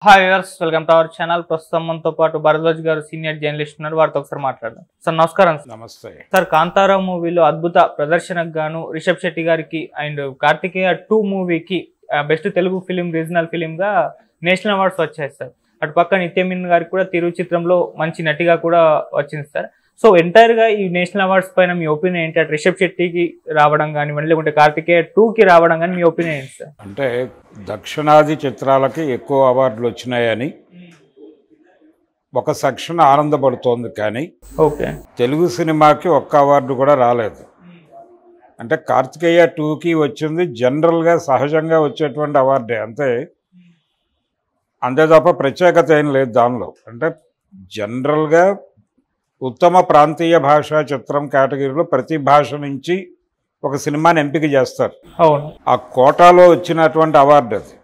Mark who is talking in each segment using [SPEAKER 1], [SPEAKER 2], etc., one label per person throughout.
[SPEAKER 1] Hi viewers, welcome to our channel. ప్రస్తుతం మనతో పాటు భరద్వాజ్ గారు సీనియర్ జర్నలిస్ట్ ఉన్నారు. వారితో ఒకసారి మాట్లాడదాం. సార్ నమస్కారం.
[SPEAKER 2] నమస్తే
[SPEAKER 1] సార్, కాంతారా మూవీలో అద్భుత ప్రదర్శనకు గాను రిషబ్ శెట్టి గారికి అండ్ కార్తికేయ 2 మూవీకి best Telugu film, regional film గా నేషనల్ అవార్డ్స్ వచ్చాయి సార్. అటు పక్క నిత్యమీనన్ గారికి కూడా తిరు చిత్రంలో మంచి నటిగా కూడా వచ్చింది సార్. సో ఎంటైర్ గా ఈ నేషనల్ అవార్డ్స్ పైన మీ ఒపీనియన్ ఏంటి? అటు రిషబ్ శెట్టికి రావడం కానివ్వండి, లేకుంటే కార్తికేయ 2కి రావడం కానీ మీ ఒపీనియన్ ఏంటి సార్?
[SPEAKER 2] అంటే దక్షిణాది చిత్రాలకి ఎక్కువ అవార్డులు వచ్చినాయని ఒక సెక్షన్ ఆనందపడుతోంది, కానీ
[SPEAKER 1] ఓకే,
[SPEAKER 2] తెలుగు సినిమాకి ఒక్క అవార్డు కూడా రాలేదు. అంటే కార్తికేయ 2కి వచ్చింది జనరల్గా సహజంగా వచ్చేటువంటి అవార్డే, అంతే తప్ప ప్రత్యేకత ఏం లేదు దానిలో. అంటే జనరల్గా ఉత్తమ ప్రాంతీయ భాషా చిత్రం కేటగిరీలో ప్రతి భాష నుంచి ఒక సినిమాని ఎంపిక చేస్తారు.
[SPEAKER 1] అవును,
[SPEAKER 2] ఆ కోటాలో వచ్చినటువంటి అవార్డు అది.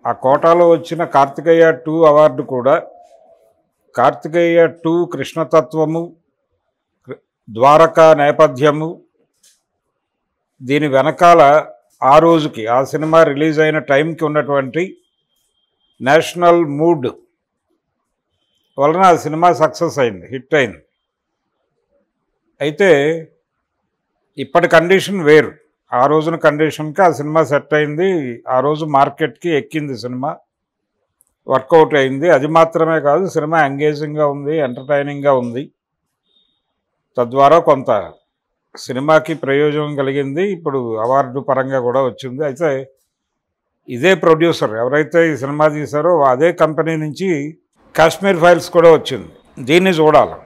[SPEAKER 2] ఆ కోటాలో వచ్చిన కార్తికేయ 2 అవార్డు కూడా కార్తికేయ 2 కృష్ణతత్వము, ద్వారకా నేపథ్యము, దీని వెనకాల ఆ రోజుకి ఆ సినిమా రిలీజ్ అయిన టైంకి ఉన్నటువంటి నేషనల్ మూడ్ వలన ఆ సినిమా సక్సెస్ అయింది, హిట్ అయింది. అయితే ఇప్పటి కండిషన్ వేరు. ఆ రోజున కండిషన్కి ఆ సినిమా సెట్ అయింది, ఆ రోజు మార్కెట్కి ఎక్కింది, సినిమా వర్కౌట్ అయింది. అది మాత్రమే కాదు, సినిమా ఎంగేజింగ్గా ఉంది, ఎంటర్టైనింగ్గా ఉంది. తద్వారా కొంత సినిమాకి ప్రయోజనం కలిగింది. ఇప్పుడు అవార్డు పరంగా కూడా వచ్చింది. అయితే ఇదే ప్రొడ్యూసర్ ఎవరైతే ఈ సినిమా తీశారో అదే కంపెనీ నుంచి కాశ్మీర్ ఫైల్స్ కూడా వచ్చింది. దీన్ని చూడాలి.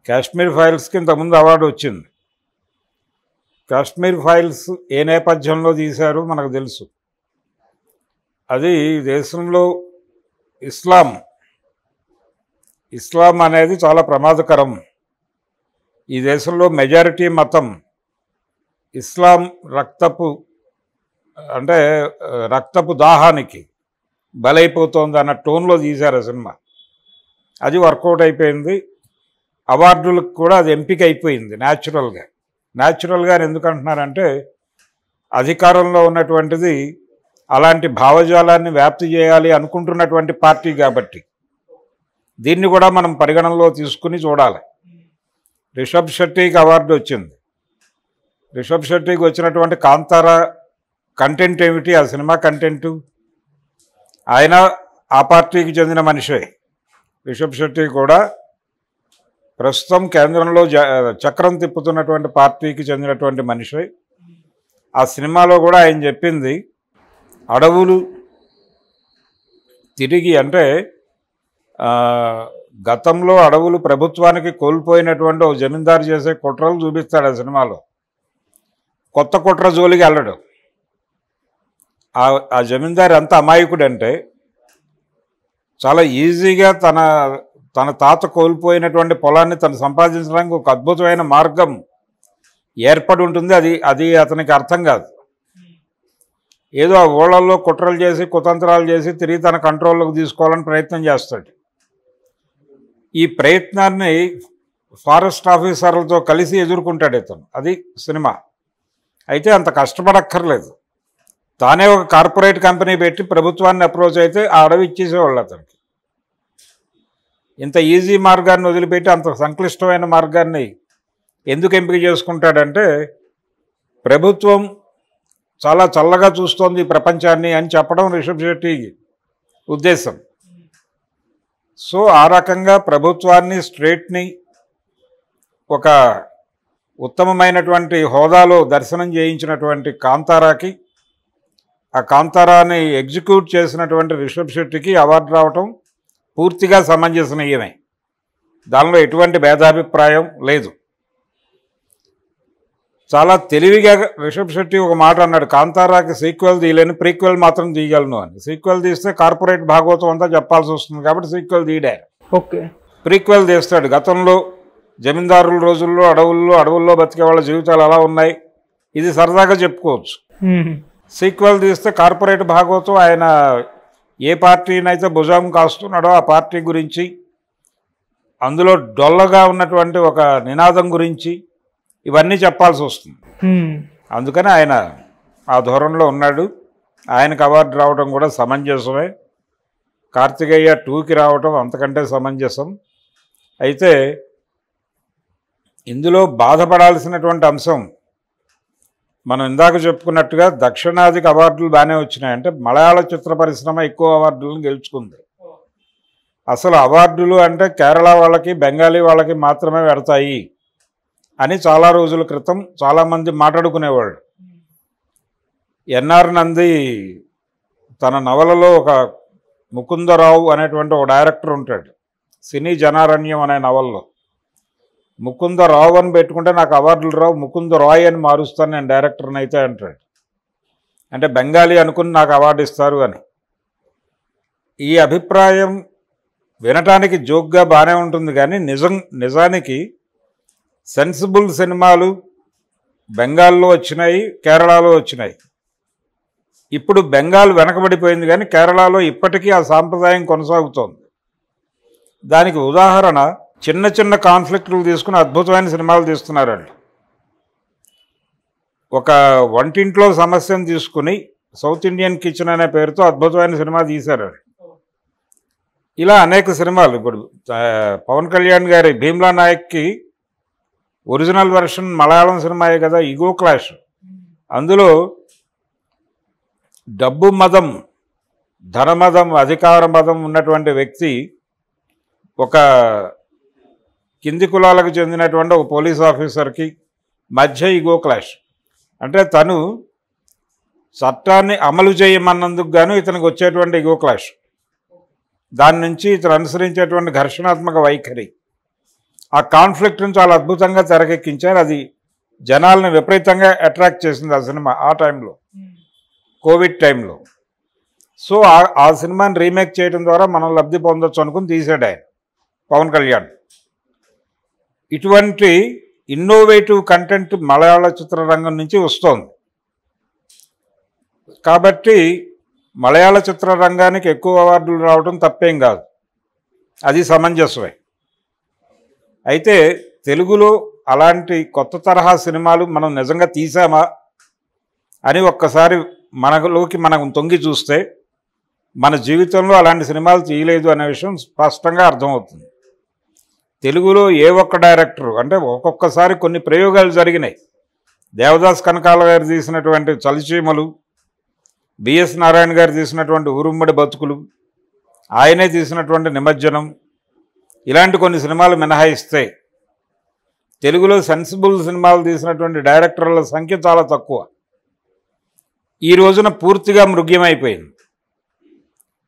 [SPEAKER 2] కాశ్మీర్ ఫైల్స్కి ఇంతకుముందు అవార్డు వచ్చింది. కాశ్మీర్ ఫైల్స్ ఏ నేపథ్యంలో తీశారు మనకు తెలుసు. అది దేశంలో ఇస్లాం అనేది చాలా ప్రమాదకరం. ఈ దేశంలో మెజారిటీ మతం ఇస్లాం రక్తపు దాహానికి బలైపోతుంది అన్న టోన్లో తీశారు ఆ సినిమా. అది వర్కౌట్ అయిపోయింది. అవార్డులకు కూడా అది ఎంపిక అయిపోయింది న్యాచురల్గా ఎందుకు అంటున్నారంటే, అధికారంలో ఉన్నటువంటిది అలాంటి భావజాలాన్ని వ్యాప్తి చేయాలి అనుకుంటున్నటువంటి పార్టీ కాబట్టి దీన్ని కూడా మనం పరిగణనలో తీసుకుని చూడాలి. రిషబ్ శెట్టికి అవార్డు వచ్చింది. రిషబ్ శెట్టికి వచ్చినటువంటి కాంతారా కంటెంట్ ఏమిటి? ఆ సినిమా కంటెంటు. ఆయన ఆ పార్టీకి చెందిన మనిషే. రిషబ్ శెట్టి కూడా ప్రస్తుతం కేంద్రంలో చక్రం తిప్పుతున్నటువంటి పార్టీకి చెందినటువంటి మనిషి. ఆ సినిమాలో కూడా ఆయన చెప్పింది, అడవులు తిరిగి గతంలో అడవులు ప్రభుత్వానికి కోల్పోయినటువంటి ఓ జమీందారు చేసే కుట్రలు చూపిస్తాడు ఆ సినిమాలో. కొత్త కుట్ర జోలికి వెళ్ళడు. ఆ జమీందారు ఎంత అమాయకుడంటే, చాలా ఈజీగా తన తాత కోల్పోయినటువంటి పొలాన్ని తను సంపాదించడానికి ఒక అద్భుతమైన మార్గం ఏర్పడి ఉంటుంది. అది అతనికి అర్థం కాదు. ఏదో ఆ ఊళ్ళల్లో కుట్రలు చేసి కుతంత్రాలు చేసి తిరిగి తన కంట్రోల్లోకి తీసుకోవాలని ప్రయత్నం చేస్తాడు. ఈ ప్రయత్నాన్ని ఫారెస్ట్ ఆఫీసర్లతో కలిసి ఎదుర్కొంటాడు ఇతను. అది సినిమా. అయితే అంత కష్టపడక్కర్లేదు. తానే ఒక కార్పొరేట్ కంపెనీ పెట్టి ప్రభుత్వాన్ని అప్రోచ్ అయితే ఆ అడవి ఇచ్చేసేవాళ్ళు అతనికి. ఇంత ఈజీ మార్గాన్ని వదిలిపెట్టి అంత సంక్లిష్టమైన మార్గాన్ని ఎందుకు ఎంపిక చేసుకుంటాడంటే, ప్రభుత్వం చాలా చల్లగా చూస్తోంది ప్రపంచాన్ని అని చెప్పడం రిషబ్ శెట్టి ఉద్దేశం. సో ఆ రకంగా ప్రభుత్వాన్ని, స్టేట్ని ఒక ఉత్తమమైనటువంటి హోదాలో దర్శనం చేయించినటువంటి కాంతారాకి, ఆ కాంతారాని ఎగ్జిక్యూట్ చేసినటువంటి రిషబ్ శెట్టికి అవార్డు రావటం పూర్తిగా సమంజసనీయమే. దానిలో ఎటువంటి భేదాభిప్రాయం లేదు. చాలా తెలివిగా రిషబ్ శెట్టి ఒక మాట అన్నాడు, కాంతారాకి సీక్వెల్ తీయలేని, ప్రీక్వెల్ మాత్రం తీయగలను అని. సీక్వెల్ తీస్తే కార్పొరేట్ భాగవతం అంతా చెప్పాల్సి వస్తుంది కాబట్టి సీక్వెల్ తీయడే.
[SPEAKER 1] ఓకే,
[SPEAKER 2] ప్రీక్వెల్ తీస్తాడు. గతంలో జమీందారుల రోజుల్లో అడవుల్లో బతికే వాళ్ళ జీవితాలు ఎలా ఉన్నాయి, ఇది సరదాగా చెప్పుకోవచ్చు. సీక్వెల్ తీస్తే కార్పొరేట్ భాగవతం, ఆయన ఏ పార్టీనైతే భుజం కాస్తున్నాడో ఆ పార్టీ గురించి, అందులో డొల్లగా ఉన్నటువంటి ఒక నినాదం గురించి ఇవన్నీ చెప్పాల్సి వస్తుంది. అందుకని ఆయన ఆ ధోరణిలో ఉన్నాడు. ఆయనకు అవార్డు రావడం కూడా సమంజసమే. కార్తికేయ 2కి రావటం అంతకంటే సమంజసం. అయితే ఇందులో బాధపడాల్సినటువంటి అంశం మనం ఇందాక చెప్పుకున్నట్టుగా దక్షిణాదికి అవార్డులు బాగానే వచ్చినాయి. అంటే మలయాళ చిత్ర పరిశ్రమ ఎక్కువ అవార్డులను గెలుచుకుంది. అసలు అవార్డులు అంటే కేరళ వాళ్ళకి బెంగాలీ వాళ్ళకి మాత్రమే పెడతాయి అని చాలా రోజుల క్రితం చాలామంది మాట్లాడుకునేవాళ్ళు. ఎన్ఆర్ నంది తన నవలలో ఒక ముకుందరావు అనేటువంటి ఒక డైరెక్టర్ ఉంటాడు. సినీ జనారణ్యం అనే నవల్లో ముకుందరావు అని పెట్టుకుంటే నాకు అవార్డులు రావు, ముకుంద రాయ్ అని మారుస్తాను నేను డైరెక్టర్ని అయితే అంటాడు. అంటే బెంగాలీ అనుకుని నాకు అవార్డు ఇస్తారు అని. ఈ అభిప్రాయం వినటానికి జోక్గా బాగానే ఉంటుంది, కానీ నిజానికి సెన్సిబుల్ సినిమాలు బెంగాల్లో వచ్చినాయి, కేరళలో వచ్చినాయి. ఇప్పుడు బెంగాల్ వెనకబడిపోయింది, కానీ కేరళలో ఇప్పటికీ ఆ సాంప్రదాయం కొనసాగుతోంది. దానికి ఉదాహరణ చిన్న చిన్న కాన్ఫ్లిక్టులు తీసుకుని అద్భుతమైన సినిమాలు తీస్తున్నారు వాళ్ళు. ఒక వంటింట్లో సమస్యను తీసుకుని సౌత్ ఇండియన్ కిచెన్ అనే పేరుతో అద్భుతమైన సినిమా తీశారు. ఇలా అనేక సినిమాలు. ఇప్పుడు పవన్ కళ్యాణ్ గారి భీమ్లా నాయక్కి ఒరిజినల్ వెర్షన్ మలయాళం సినిమాయే కదా, ఈగో క్లాష్. అందులో డబ్బు మదం, ధనమదం, అధికార మదం ఉన్నటువంటి వ్యక్తి ఒక కింది కులాలకు చెందినటువంటి ఒక పోలీస్ ఆఫీసర్కి మధ్య ఈగో క్లాష్. అంటే తను చట్టాన్ని అమలు చేయమన్నందుకు గాను ఇతనికి వచ్చేటువంటి ఈగో క్లాష్, దాని నుంచి ఇతను అనుసరించేటువంటి ఘర్షణాత్మక వైఖరి, ఆ కాన్ఫ్లిక్ట్ని చాలా అద్భుతంగా తెరకెక్కించారు. అది జనాలను విపరీతంగా అట్రాక్ట్ చేసింది ఆ సినిమా ఆ టైంలో, కోవిడ్ టైంలో. సో ఆ సినిమాని రీమేక్ చేయడం ద్వారా మనం లబ్ధి పొందొచ్చు అనుకుని తీసాడు ఆయన పవన్ కళ్యాణ్. ఇటువంటి ఇన్నోవేటివ్ కంటెంట్ మలయాళ చిత్రరంగం నుంచి వస్తోంది. కాబట్టి మలయాళ చిత్రరంగానికి ఎక్కువ అవార్డులు రావడం తప్పేం కాదు, అది సమంజసమే. అయితే తెలుగులో అలాంటి కొత్త తరహా సినిమాలు మనం నిజంగా తీసామా అని ఒక్కసారి మనలోకి మనం తొంగి చూస్తే మన జీవితంలో అలాంటి సినిమాలు తీయలేదు అనే విషయం స్పష్టంగా అర్థమవుతుంది. తెలుగులో ఏ ఒక్క డైరెక్టరు, అంటే ఒక్కొక్కసారి కొన్ని ప్రయోగాలు జరిగినాయి. దేవదాస్ కనకాల గారు తీసినటువంటి చలిచీమలు, బిఎస్ నారాయణ గారు తీసినటువంటి ఊరుమ్మడి బతుకులు, ఆయనే తీసినటువంటి నిమజ్జనం, ఇలాంటి కొన్ని సినిమాలు మినహాయిస్తే తెలుగులో సెన్సిబుల్ సినిమాలు తీసినటువంటి డైరెక్టర్ల సంఖ్య చాలా తక్కువ. ఈ రోజున పూర్తిగా మృగ్యమైపోయింది.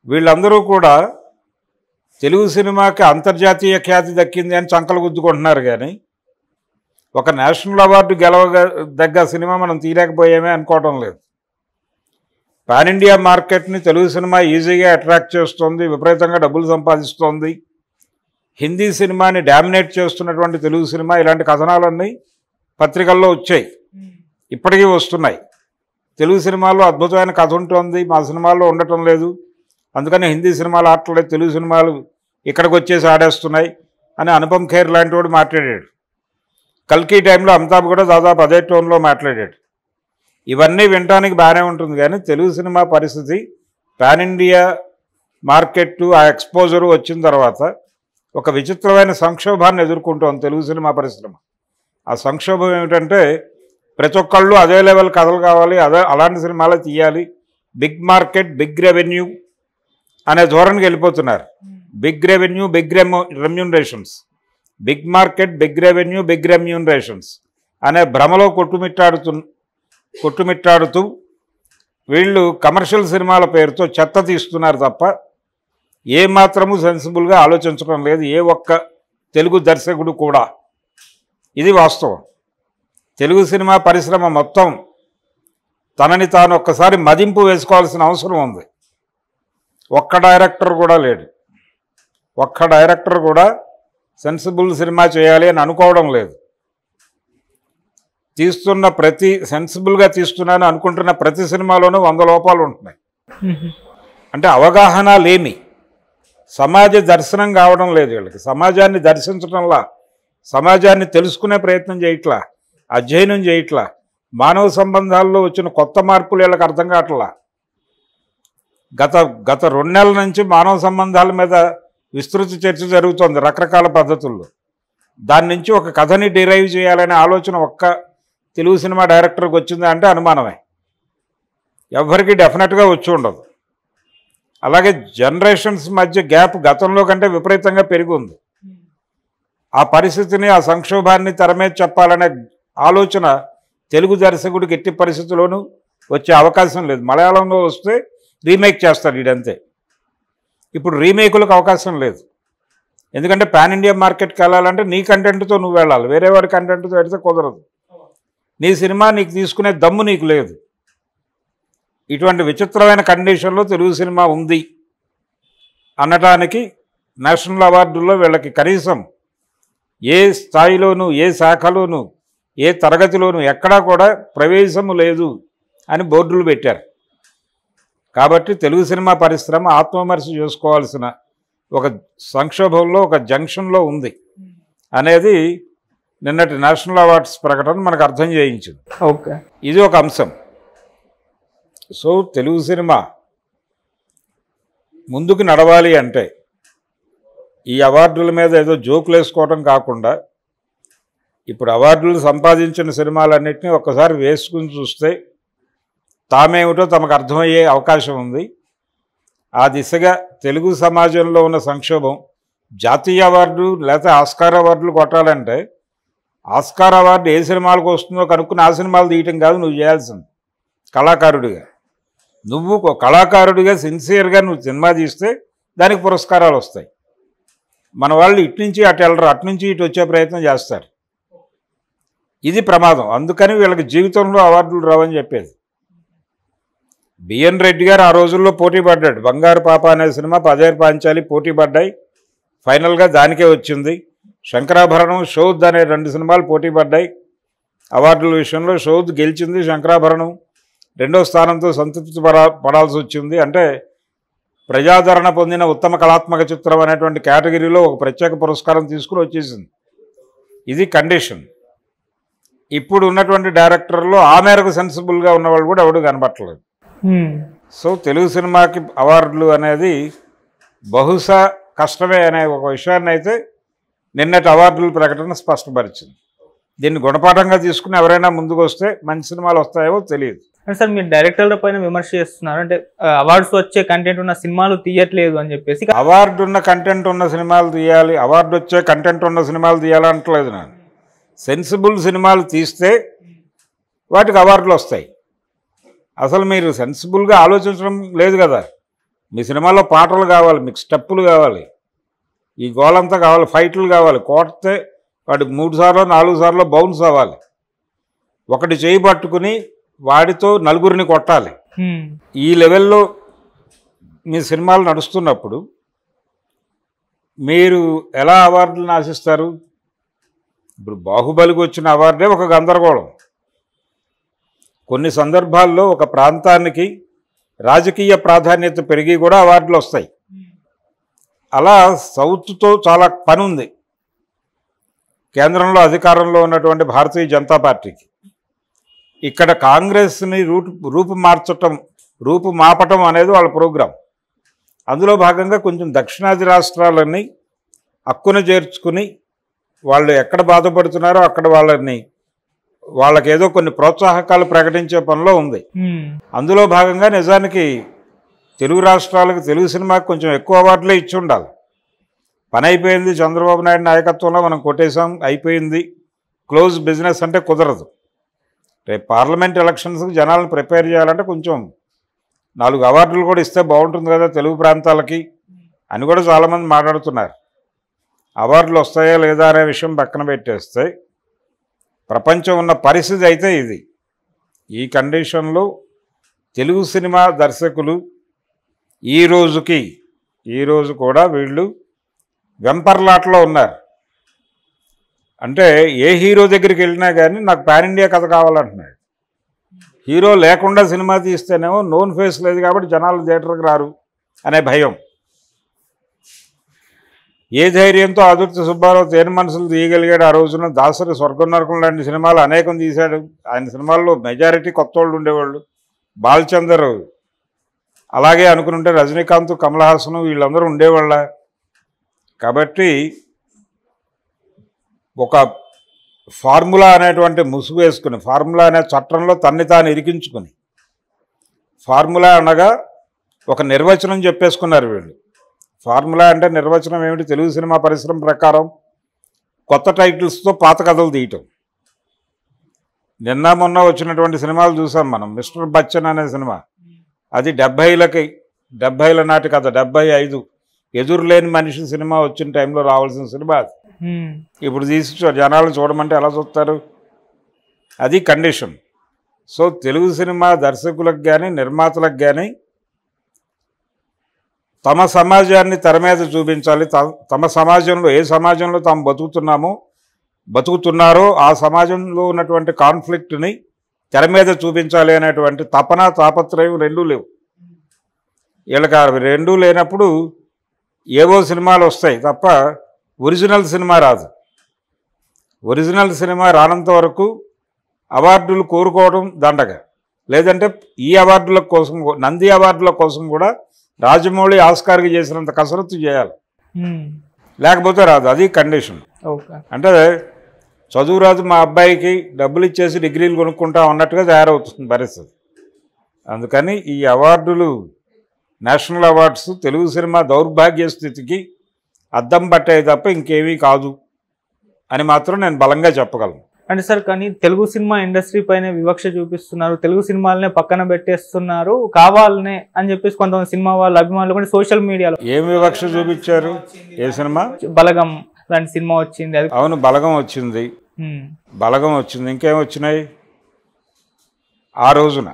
[SPEAKER 2] వీళ్ళందరూ కూడా తెలుగు సినిమాకి అంతర్జాతీయ ఖ్యాతి దక్కింది అని చంకలు గుద్దుకుంటున్నారు, కానీ ఒక నేషనల్ అవార్డు గెలవదగ్గ సినిమా మనం తీయలేకపోయామే అనుకోవటం లేదు. పాన్ ఇండియా మార్కెట్ని తెలుగు సినిమా ఈజీగా అట్రాక్ట్ చేస్తుంది, విపరీతంగా డబ్బులు సంపాదిస్తోంది. హిందీ సినిమాని డామినేట్ చేస్తున్నటువంటి తెలుగు సినిమా, ఇలాంటి కథనాలన్నీ పత్రికల్లో వచ్చాయి, ఇప్పటికీ వస్తున్నాయి. తెలుగు సినిమాల్లో అద్భుతమైన కథ ఉంటుంది, మా సినిమాల్లో ఉండటం లేదు, అందుకని హిందీ సినిమాలు ఆడలేదు, తెలుగు సినిమాలు ఇక్కడికి వచ్చేసి ఆడేస్తున్నాయి అని అనుపమ్ ఖేర్ లాంటి వాడు మాట్లాడాడు. కల్కి టైంలో అమితాబ్ కూడా దాదాపు అదే టోన్లో మాట్లాడాడు. ఇవన్నీ వినటానికి బాగానే ఉంటుంది, కానీ తెలుగు సినిమా పరిస్థితి పాన్ ఇండియా మార్కెట్ ఆ ఎక్స్పోజరు వచ్చిన తర్వాత ఒక విచిత్రమైన సంక్షోభాన్ని ఎదుర్కొంటోంది తెలుగు సినిమా పరిశ్రమ. ఆ సంక్షోభం ఏమిటంటే ప్రతి ఒక్కళ్ళు అదే లెవెల్ కథలు కావాలి, అలాంటి సినిమాలే తీయాలి, బిగ్ మార్కెట్ బిగ్ రెవెన్యూ అనే ధోరణికి వెళ్ళిపోతున్నారు. Big revenue big remunerations, big market big revenue big remunerations అనే భ్రమలో కొట్టుమిట్టాడుతూ వీళ్ళు కమర్షియల్ సినిమాల పేరుతో చెత్త తీస్తున్నారు తప్ప ఏమాత్రము సెన్సిబుల్గా ఆలోచించడం లేదు ఏ ఒక్క తెలుగు దర్శకుడు కూడా. ఇది వాస్తవం. తెలుగు సినిమా పరిశ్రమ మొత్తం తనని తాను ఒక్కసారి మదింపు వేసుకోవాల్సిన అవసరం ఉంది. ఒక్క డైరెక్టర్ కూడా లేడు, ఒక్క డైరెక్టర్ కూడా సెన్సిబుల్ సినిమా చేయాలి అని అనుకోవడం లేదు. తీస్తున్న ప్రతి సెన్సిబుల్గా తీస్తున్నాను అనుకుంటున్న ప్రతి సినిమాలోనూ 100 లోపాలు ఉంటున్నాయి. అంటే అవగాహన లేమి, సమాజ దర్శనం కావడం లేదు వీళ్ళకి. సమాజాన్ని దర్శించడంలా, సమాజాన్ని తెలుసుకునే ప్రయత్నం చేయట్లా, అధ్యయనం చేయట్లా, మానవ సంబంధాల్లో వచ్చిన కొత్త మార్పులు వీళ్ళకి అర్థం కావట్లా. గత గత 2 నెలల నుంచి మానవ సంబంధాల మీద విస్తృత చర్చ జరుగుతోంది రకరకాల పద్ధతుల్లో. దాని నుంచి ఒక కథని డిరైవ్ చేయాలనే ఆలోచన ఒక్క తెలుగు సినిమా డైరెక్టర్కి వచ్చింది అంటే అనుమానమే. ఎవరికి డెఫినెట్గా వచ్చి ఉండదు. అలాగే జనరేషన్స్ మధ్య గ్యాప్ గతంలో కంటే విపరీతంగా పెరిగి ఉంది. ఆ పరిస్థితిని, ఆ సంక్షోభాన్ని తెరమీద చెప్పాలనే ఆలోచన తెలుగు దర్శకుడికి ఎట్టి పరిస్థితుల్లోనూ వచ్చే అవకాశం లేదు. మలయాళంలో వస్తే రీమేక్ చేస్తాడు ఇదంతే. ఇప్పుడు రీమేకులకు అవకాశం లేదు. ఎందుకంటే పాన్ ఇండియా మార్కెట్కి వెళ్ళాలంటే నీ కంటెంట్తో నువ్వు వెళ్ళాలి, వేరే వాడి కంటెంట్తో వెళ్తే కుదరదు. నీ సినిమా నీకు తీసుకునే దమ్ము నీకు లేదు. ఇటువంటి విచిత్రమైన కండిషన్లో తెలుగు సినిమా ఉంది అనటానికి నేషనల్ అవార్డుల్లో వీళ్ళకి కనీసం ఏ స్థాయిలోనూ, ఏ శాఖలోనూ, ఏ తరగతిలోనూ ఎక్కడా కూడా ప్రవేశము లేదు అని బోర్డులు పెట్టారు. కాబట్టి తెలుగు సినిమా పరిశ్రమ ఆత్మవిమర్శ చేసుకోవాల్సిన ఒక సంక్షోభంలో, ఒక జంక్షన్లో ఉంది అనేది నిన్నటి నేషనల్ అవార్డ్స్ ప్రకటన మనకు అర్థం చేయించింది.
[SPEAKER 1] ఓకే,
[SPEAKER 2] ఇది ఒక అంశం. సో తెలుగు సినిమా ముందుకు నడవాలి అంటే ఈ అవార్డుల మీద ఏదో జోకులు వేసుకోవడం కాకుండా ఇప్పుడు అవార్డులు సంపాదించిన సినిమాలన్నింటినీ ఒక్కసారి వేసుకుని చూస్తే తామేమిటో తమకు అర్థమయ్యే అవకాశం ఉంది. ఆ దిశగా తెలుగు సమాజంలో ఉన్న సంక్షోభం జాతీయ అవార్డు లేకపోతే ఆస్కార్ అవార్డులు కొట్టాలంటే ఆస్కార్ అవార్డు ఏ సినిమాలకు వస్తుందో కనుక్కుని ఆ సినిమాలు తీయటం కాదు నువ్వు చేయాల్సింది. కళాకారుడిగా నువ్వు కళాకారుడిగా సిన్సియర్గా నువ్వు సినిమా తీస్తే దానికి పురస్కారాలు వస్తాయి. మన వాళ్ళు ఇటు నుంచి అటు వెళ్ళరు, అటు నుంచి ఇటు వచ్చే ప్రయత్నం చేస్తారు. ఇది ప్రమాదం. అందుకని వీళ్ళకి జీవితంలో అవార్డులు రావని చెప్పేది. బిఎన్ రెడ్డి గారు ఆ రోజుల్లో పోటీ పడ్డాడు. బంగారు పాప అనే సినిమా, పదేరు పాంచాలి పోటీ పడ్డాయి. ఫైనల్గా దానికే వచ్చింది. శంకరాభరణం, షౌద్ అనే 2 సినిమాలు పోటీ పడ్డాయి. అవార్డుల విషయంలో షౌద్ గెలిచింది, శంకరాభరణం 2వ స్థానంతో సంతృప్తి పడాల్సి వచ్చింది. అంటే ప్రజాదరణ పొందిన ఉత్తమ కళాత్మక చిత్రం అనేటువంటి కేటగిరీలో ఒక ప్రత్యేక పురస్కారం తీసుకుని వచ్చేసింది. ఇది కండిషన్. ఇప్పుడు ఉన్నటువంటి డైరెక్టర్లో ఆ మేరకు సెన్సిబుల్గా ఉన్నవాళ్ళు కూడా ఎవడు కనబట్టలేదు. సో తెలుగు సినిమాకి అవార్డులు అనేది బహుశా కష్టమే అనే ఒక విషయాన్ని అయితే నిన్నటి అవార్డుల ప్రకటన స్పష్టపరిచింది. దీన్ని గుణపాఠంగా తీసుకుని ఎవరైనా ముందుకు వస్తే మంచి సినిమాలు వస్తాయో తెలియదు.
[SPEAKER 1] అంటే సార్ మీరు డైరెక్టర్ల పైన విమర్శ చేస్తున్నారు, అంటే అవార్డ్స్ వచ్చే కంటెంట్ ఉన్న సినిమాలు తీయట్లేదు అని చెప్పేసి.
[SPEAKER 2] అవార్డు ఉన్న కంటెంట్ ఉన్న సినిమాలు తీయాలి, అవార్డు వచ్చే కంటెంట్ ఉన్న సినిమాలు తీయాలంటలేదు నేను. సెన్సిబుల్ సినిమాలు తీస్తే వాటికి అవార్డులు వస్తాయి. అసలు మీరు సెన్సిబుల్గా ఆలోచించడం లేదు కదా. మీ సినిమాలో పాటలు కావాలి, మీకు స్టెప్పులు కావాలి, ఈ గోలంతా కావాలి, ఫైట్లు కావాలి. కొడితే వాడికి 3 సార్లు 4 సార్లు బౌన్స్ అవ్వాలి. ఒకటి చేయి పట్టుకుని వాడితో నలుగురిని కొట్టాలి. ఈ లెవెల్లో మీ సినిమాలు నడుస్తున్నప్పుడు మీరు ఎలా అవార్డులను ఆశిస్తారు? ఇప్పుడు బాహుబలికి వచ్చిన అవార్డే ఒక గందరగోళం. కొన్ని సందర్భాల్లో ఒక ప్రాంతానికి రాజకీయ ప్రాధాన్యత పెరిగి కూడా అవార్డులు వస్తాయి. అలా సౌత్తో చాలా పని ఉంది కేంద్రంలో అధికారంలో ఉన్నటువంటి భారతీయ జనతా పార్టీకి. ఇక్కడ కాంగ్రెస్ని రూపు మాపటం అనేది వాళ్ళ ప్రోగ్రాం. అందులో భాగంగా కొంచెం దక్షిణాది రాష్ట్రాలన్నీ హక్కున చేర్చుకుని వాళ్ళు ఎక్కడ బాధపడుతున్నారో అక్కడ వాళ్ళకి ఏదో కొన్ని ప్రోత్సాహకాలు ప్రకటించే పనిలో ఉంది. అందులో భాగంగా నిజానికి తెలుగు రాష్ట్రాలకు, తెలుగు సినిమాకి కొంచెం ఎక్కువ అవార్డులే ఇచ్చి ఉండాలి. పని అయిపోయింది, చంద్రబాబు నాయుడు నాయకత్వంలో మనం కొట్టేసాం, అయిపోయింది, క్లోజ్ బిజినెస్ అంటే కుదరదు. రేపు పార్లమెంట్ ఎలక్షన్స్కి జనాలను ప్రిపేర్ చేయాలంటే కొంచెం 4 అవార్డులు కూడా ఇస్తే బాగుంటుంది కదా తెలుగు ప్రాంతాలకి అని కూడా చాలామంది మాట్లాడుతున్నారు. అవార్డులు వస్తాయా లేదా అనే విషయం పక్కన పెట్టేస్తే ప్రపంచం ఉన్న పరిస్థితి అయితే ఇది. ఈ కండిషన్లో తెలుగు సినిమా దర్శకులు ఈరోజు కూడా వీళ్ళు వెంపర్లాట్లో ఉన్నారు. అంటే ఏ హీరో దగ్గరికి వెళ్ళినా కానీ నాకు పాన్ ఇండియా కథ కావాలంటున్నాడు. హీరో లేకుండా సినిమా తీస్తేనేమో నోన్ ఫేస్ లేదు కాబట్టి జనాలు థియేటర్కి రారు అనే భయం. ఏ ధైర్యంతో ఆదుర్తి సుబ్బారావు తేనె మనసులు తీయగలిగాడు. ఆ రోజున దాసరి, స్వర్గం నరకం లాంటి సినిమాలు అనేకం తీశాడు. ఆయన సినిమాల్లో మెజారిటీ కొత్త వాళ్ళు ఉండేవాళ్ళు. బాలచందర్ అలాగే అనుకుంటే రజనీకాంత్, కమల్ హాసన్ వీళ్ళందరూ ఉండేవాళ్ళ. కాబట్టి ఒక ఫార్ములా అనేటువంటి ముసుగు వేసుకుని, ఫార్ములా అనే చట్టంలో తన్ని తాను ఇరికించుకుని, ఫార్ములా అనగా ఒక నిర్వచనం చెప్పేసుకున్నారు వీళ్ళు. ఫార్ములా అంటే నిర్వచనం ఏమిటి? తెలుగు సినిమా పరిశ్రమ ప్రకారం కొత్త టైటిల్స్తో పాత కథలు తీయటం. నిన్న మొన్న వచ్చినటువంటి సినిమాలు చూసాం మనం. మిస్టర్ బచ్చన్ అనే సినిమా, అది 70ల నాటి కథ, 75 ఎదురులేని మనిషి సినిమా వచ్చిన టైంలో రావాల్సిన సినిమా అది. ఇప్పుడు తీసి జనాలు చూడమంటే ఎలా చూస్తారు? అది కండిషన్. సో తెలుగు సినిమా దర్శకులకు కానీ నిర్మాతలకు కానీ తమ సమాజాన్ని తెర మీద చూపించాలి. తమ సమాజంలో, ఏ సమాజంలో తాము బతుకుతున్నారో ఆ సమాజంలో ఉన్నటువంటి కాన్ఫ్లిక్ట్ని తెర మీద చూపించాలి అనేటువంటి తపన, తాపత్రయం రెండూ లేవు వీళ్ళకి. రెండూ లేనప్పుడు ఏవో సినిమాలు వస్తాయి తప్ప ఒరిజినల్ సినిమా రాదు. ఒరిజినల్ సినిమా రానంత వరకు అవార్డులు కోరుకోవడం దండగ. లేదంటే ఈ అవార్డుల కోసం, నంది అవార్డుల కోసం కూడా రాజమౌళి ఆస్కార్కి చేసినంత కసరత్తు చేయాలి, లేకపోతే రాదు. అది కండిషన్. అంటే చదువు రాదు మా అబ్బాయికి, డబ్బులు ఇచ్చేసి డిగ్రీలు కొనుక్కుంటా ఉన్నట్టుగా తయారవుతుంది పరిస్థితి. అందుకని ఈ అవార్డులు, నేషనల్ అవార్డ్స్ తెలుగు సినిమా దౌర్భాగ్య స్థితికి అద్దం పట్టాయి తప్ప ఇంకేమీ కాదు అని మాత్రం నేను బలంగా చెప్పగలను.
[SPEAKER 1] అంటే సార్, కానీ తెలుగు సినిమా ఇండస్ట్రీ పైన వివక్ష చూపిస్తున్నారు, తెలుగు సినిమాలనే పక్కన పెట్టేస్తున్నారు కావాలనే అని చెప్పేసి కొంతమంది సినిమా వాళ్ళ అభిమానులు కూడా సోషల్ మీడియాలో.
[SPEAKER 2] ఏం వివక్ష చూపించారు? ఏ సినిమా?
[SPEAKER 1] బలగం లాంటి సినిమా వచ్చింది.
[SPEAKER 2] అవును, బలగం వచ్చింది. ఇంకేం వచ్చినాయి? ఆ రోజున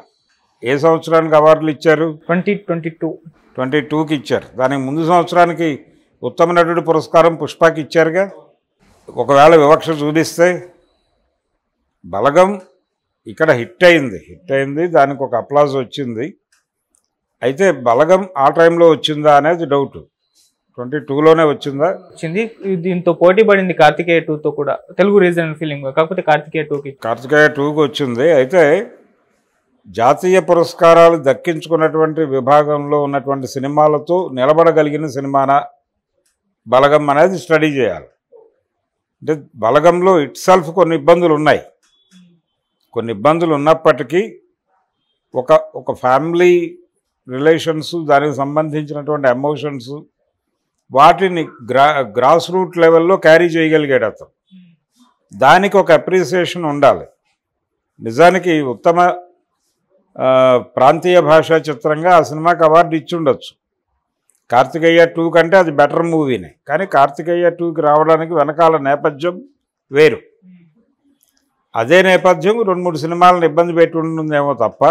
[SPEAKER 2] ఏ సంవత్సరానికి అవార్డులు ఇచ్చారు? 2022కి ఇచ్చారు. దానికి ముందు సంవత్సరానికి ఉత్తమ నటుడి పురస్కారం పుష్పకి ఇచ్చారుగా. ఒకవేళ వివక్ష చూపిస్తే బలగం ఇక్కడ హిట్ అయింది, దానికి ఒక అప్లాజ్ వచ్చింది. అయితే బలగం ఆ టైంలో వచ్చిందా అనేది డౌట్. 22లోనే వచ్చిందా?
[SPEAKER 1] వచ్చింది. దీంతో పోటీ పడింది కార్తికేయ 2తో కూడా, తెలుగు రీజనల్ ఫిలిం. కాకపోతే కార్తికేయ 2కి
[SPEAKER 2] వచ్చింది. అయితే జాతీయ పురస్కారాలు దక్కించుకున్నటువంటి విభాగంలో ఉన్నటువంటి సినిమాలతో నిలబడగలిగిన సినిమానా బలగం అనేది స్టడీ చేయాలి. అంటే బలగంలో ఇట్సెల్ఫ్ కొన్ని ఇబ్బందులు ఉన్నాయి. కొన్ని ఇబ్బందులు ఉన్నప్పటికీ ఒక ఫ్యామిలీ రిలేషన్స్, దానికి సంబంధించినటువంటి ఎమోషన్స్, వాటిని గ్రాస్ రూట్ లెవెల్లో క్యారీ చేయగలిగాడు అతను. దానికి ఒక అప్రిసియేషన్ ఉండాలి. నిజానికి ఉత్తమ ప్రాంతీయ భాషా చిత్రంగా ఆ సినిమాకి అవార్డు ఇచ్చి ఉండొచ్చు. కార్తికేయ 2 కంటే అది బెటర్ మూవీనే. కానీ కార్తికేయ 2కి రావడానికి వెనకాల నేపథ్యం వేరు. అదే నేపథ్యం 2-3 సినిమాలను ఇబ్బంది పెట్టి ఉంటుందేమో తప్ప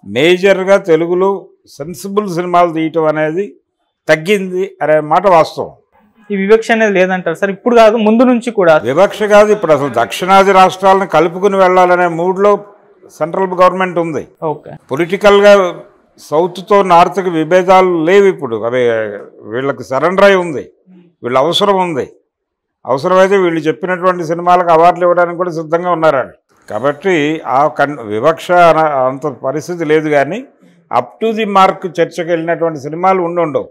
[SPEAKER 2] మేజర్గా తెలుగులో సెన్సిబుల్ సినిమాలు తీయటం అనేది తగ్గింది అనే మాట వాస్తవం.
[SPEAKER 1] ఈ వివక్ష అనేది లేదంటారు సార్? ఇప్పుడు కాదు, ముందు నుంచి కూడా
[SPEAKER 2] వివక్ష కాదు. ఇప్పుడు అసలు దక్షిణాది రాష్ట్రాలను కలుపుకుని వెళ్ళాలనే మూడ్లో సెంట్రల్ గవర్నమెంట్ ఉంది. పొలిటికల్గా సౌత్తో నార్త్కి విభేదాలు లేవు. ఇప్పుడు అవి వీళ్ళకి సరెండర్ అయి ఉంది. వీళ్ళ అవసరం ఉంది. అవసరమైతే వీళ్ళు చెప్పినటువంటి సినిమాలకు అవార్డులు ఇవ్వడానికి కూడా సిద్ధంగా ఉన్నారండి. కాబట్టి ఆ వివక్ష అంత పరిస్థితి లేదు. కానీ అప్ టు ది మార్క్ చర్చకు వెళ్ళినటువంటి సినిమాలు ఉండవు.